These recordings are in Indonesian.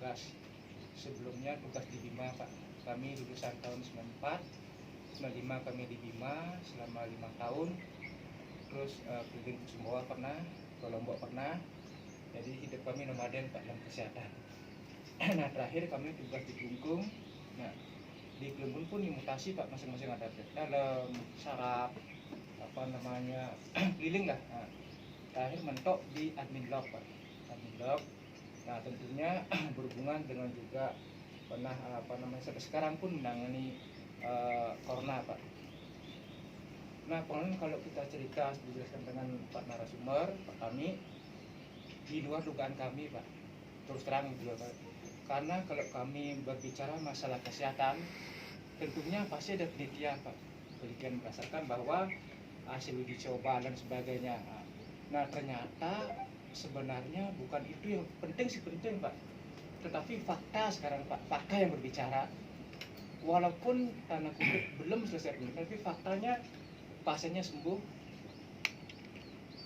tugas. Sebelumnya tugas di Bima Pak, kami lulusan tahun 94, 95 kami di Bima selama 5 tahun. Terus keliling ke Sumbawa pernah, ke Lombok pernah. Jadi hidup kami nomaden Pak dalam kesehatan. Nah terakhir kami tugas di Kelungkung. Nah di Kelungkung pun dimutasi Pak, masing-masing ada dalam saraf apa namanya keliling lah. Nah, terakhir mentok di admin log Pak, admin log. Nah tentunya berhubungan dengan juga pernah apa namanya sampai sekarang pun menangani corona Pak. Nah pengalaman kalau kita cerita dijelaskan dengan Pak narasumber Pak kami di luar dugaan kami Pak, terus terang di luar. Karena kalau kami berbicara masalah kesehatan, tentunya pasti ada penelitian Pak, penelitian berdasarkan bahwa hasil uji coba dan sebagainya. Nah ternyata sebenarnya bukan itu yang penting sih, penting Pak, tetapi fakta sekarang Pak, fakta yang berbicara. Walaupun tanda kutip belum selesai penelitian, tapi faktanya pasiennya sembuh.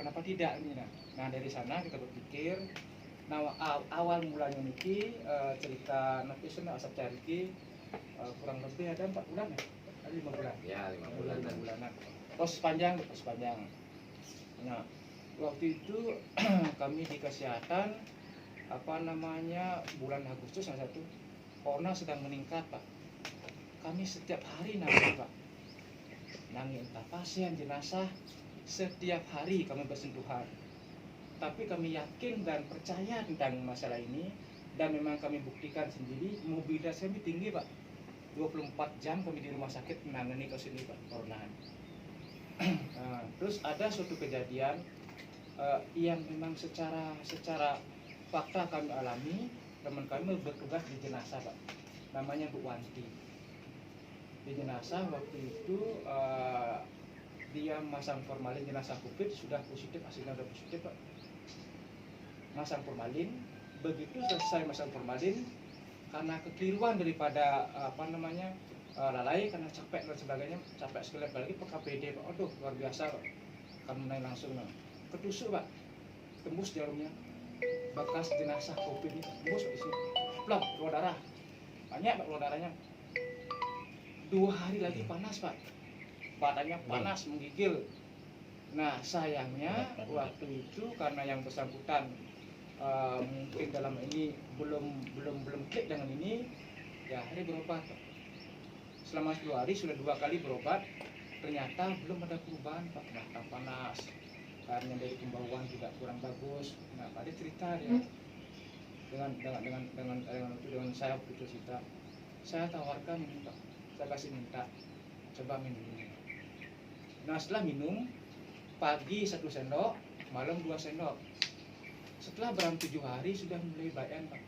Kenapa tidak ini? Nah dari sana kita berpikir. Nah awal mulanya niki cerita nanti sudah asap cari kurang lebih ada 4 bulan ya, 5 bulan Ya, 5 bulanan. Proses panjang. Nah waktu itu kami di kesehatan apa namanya bulan Agustus salah satu corona sedang meningkat Pak. Kami setiap hari nangis Pak, nangis entah pasien jenazah, setiap hari kami bersentuhan. Tapi kami yakin dan percaya tentang masalah ini, dan memang kami buktikan sendiri mobilitas kami tinggi Pak. 24 jam kami di rumah sakit menangani kasus ini Pak, corona. Nah, terus ada suatu kejadian yang memang secara fakta kami alami. Teman kami bertugas di jenazah Pak, namanya Bu Wanti. Di jenazah waktu itu dia masang formalin, jenazah COVID sudah positif, hasilnya sudah positif Pak. Masang formalin, begitu selesai masang formalin, karena kekeliruan daripada apa namanya lalai karena capek dan sebagainya, capek sekali apalagi ke KPD Pak. Aduh luar biasa Pak, kami naik langsung ketusuk Pak, tembus jarumnya, bekas jenazah COVID ini tembus Pak di sini, plak keluar darah, banyak Pak keluar darahnya. 2 hari lagi panas Pak, badannya panas menggigil. Nah sayangnya waktu itu karena yang bersangkutan mungkin dalam ini belum klik dengan ini, ya akhirnya berobat. Selama 10 hari sudah 2 kali berobat, ternyata belum ada perubahan Pak. Mata panas, karena dari pembauan juga kurang bagus. Nah Pak dia cerita dia dengan saya itu cerita, saya tawarkan ini Pak, saya kasih minta coba minum ini. Nah setelah minum, pagi 1 sendok, malam 2 sendok. Setelah berang 7 hari sudah mulai bayan Pak,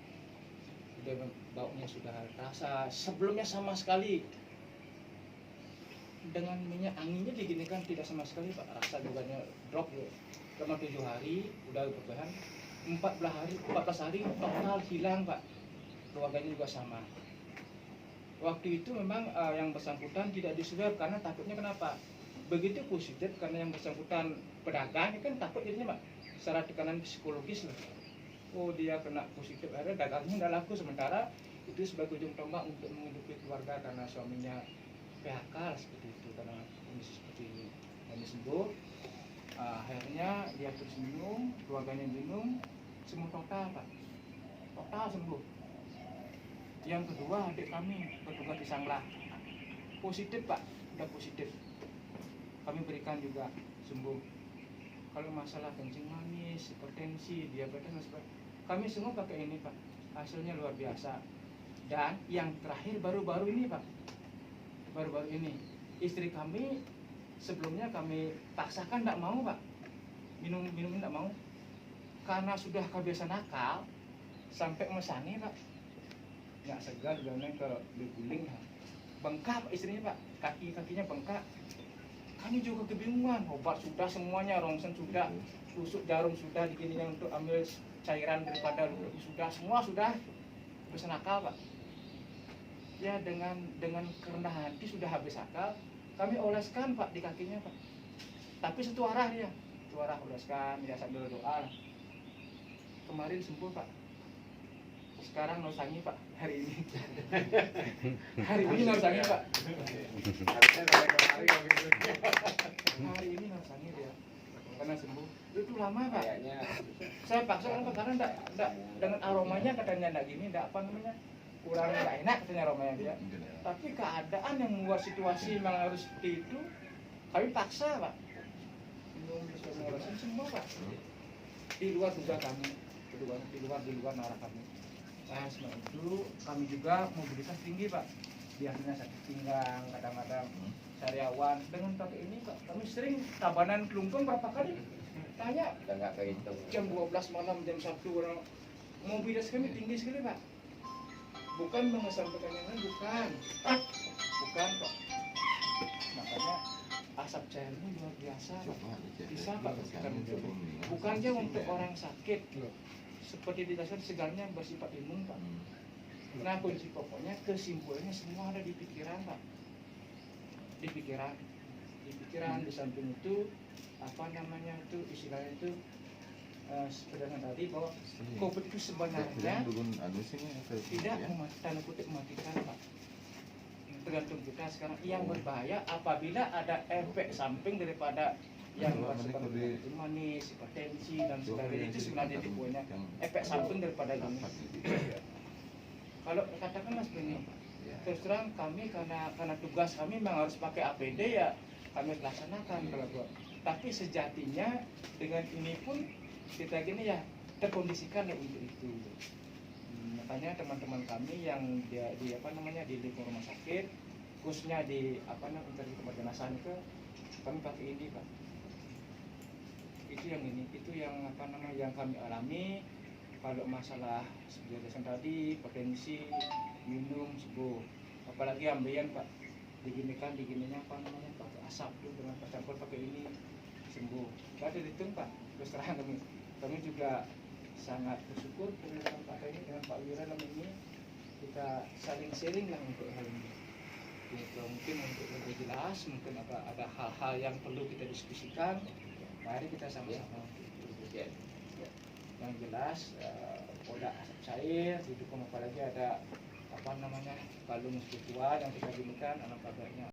sudah baunya sudah terasa. Sebelumnya sama sekali dengan minyak anginnya diginikan tidak sama sekali Pak, rasa juga drop ya. Selama 7 hari udah berbahan, 14 hari total hilang Pak. Keluarganya juga sama. Waktu itu memang yang bersangkutan tidak diswab karena takutnya kenapa? Begitu positif karena yang bersangkutan pedagang kan takut jadinya Pak, secara tekanan psikologis lah. Oh dia kena positif, akhirnya dagangnya nggak laku, sementara itu sebagai ujung tombak untuk menghidupi keluarga karena suaminya PHK lah, seperti itu, karena kondisi seperti ini. Dan sembuh, akhirnya dia terus minum, keluarganya minum, semua total Pak, total sembuh. Yang kedua adik kami bertugas di Sanglah, positif Pak, udah positif, kami berikan juga sembuh. Kalau masalah kencing manis, hipertensi, diabetes, kami semua pakai ini Pak, hasilnya luar biasa. Dan yang terakhir baru-baru ini Pak, baru-baru ini istri kami sebelumnya kami paksakan tidak mau Pak, minum tidak mau, karena sudah kebiasaan nakal sampai mesangi Pak, nggak segar jalan ke diguling, bengkak istrinya Pak, kakinya bengkak. Kami juga kebingungan, obat sudah semuanya, rongsen sudah, tusuk jarum sudah, digininya untuk ambil cairan daripada sudah, semua sudah, bisa nakal Pak. Ya dengan kerendahan hati sudah habis akal, kami oleskan Pak di kakinya Pak. Tapi satu arah dia, satu arah oleskan, ya sambil doa. Kemarin sembuh Pak. sekarang Nosangi Pak, hari ini. Hari ini Nosangi Pak. Harusnya dari kemarin gitu. Hari ini Nosangi dia. Karena sembuh. Itu lama Pak. Kayaknya Saya paksa karena enggak dengan aromanya katanya enggak gini, enggak apa namanya, kurang enggak enak katanya aromanya dia. Tapi keadaan yang membuat situasi memang harus seperti itu, kami paksa Pak. Belum bisa ngerasain semua Pak. Di luar juga kami, di luar nalar kami. Nah, sebab itu kami juga mobilitas tinggi Pak. Biasanya sakit pinggang, kadang-kadang sariawan. Dengan pakai ini Pak, kami sering tabanan kelungkung berapa kali? Tanya udah nggak kehitung. jam 12 malam, jam 1 orang. Mobilitas kami tinggi sekali Pak. Bukan mengesampingkan yang lain, bukan. Bukan Pak. Makanya asap cairnya luar biasa Pak. Bisa Pak bersihkan itu. Bukannya untuk orang sakit, seperti dikatakan segalanya bersifat imun Pak. Nah kunci pokoknya kesimpulannya semua ada di pikiran Pak. Di pikiran, di samping itu apa namanya itu istilahnya itu sebenarnya tadi bahwa COVID itu sebenarnya tidak tanda kutip mematikan Pak. Tergantung kita sekarang yang berbahaya apabila ada efek samping daripada yang seperti manis, hipertensi dan sebagainya, itu sebenarnya tipuannya efek samping daripada ini. Kalau katakan Mas Beni, terus terang kami karena tugas kami memang harus pakai APD ya kami laksanakan kalau buat. Tapi sejatinya dengan ini pun kita gini ya terkondisikan ya untuk itu. Makanya teman-teman kami yang di apa namanya di lingkungan rumah sakit, khususnya di apa namanya di tempat jenazah itu kami pakai ini Pak. Itu yang apa namanya yang kami alami. Kalau masalah seperti tadi potensi minum sembuh, apalagi ambeien Pak, digininya apa namanya pakai asap tuh dengan campur pakai ini sembuh. Ada itu Pak. Terus terang kami juga sangat bersyukur dengan Pak ini, dengan Pak Wira dalam ini kita saling sharing lah untuk hal ini. Ya, mungkin untuk lebih jelas, mungkin ada hal-hal yang perlu kita diskusikan. Mari kita sama-sama. Ya. Yang jelas pola asap cair didukung apalagi ada apa namanya kalung spiritual yang kita gunakan alam kabarnya.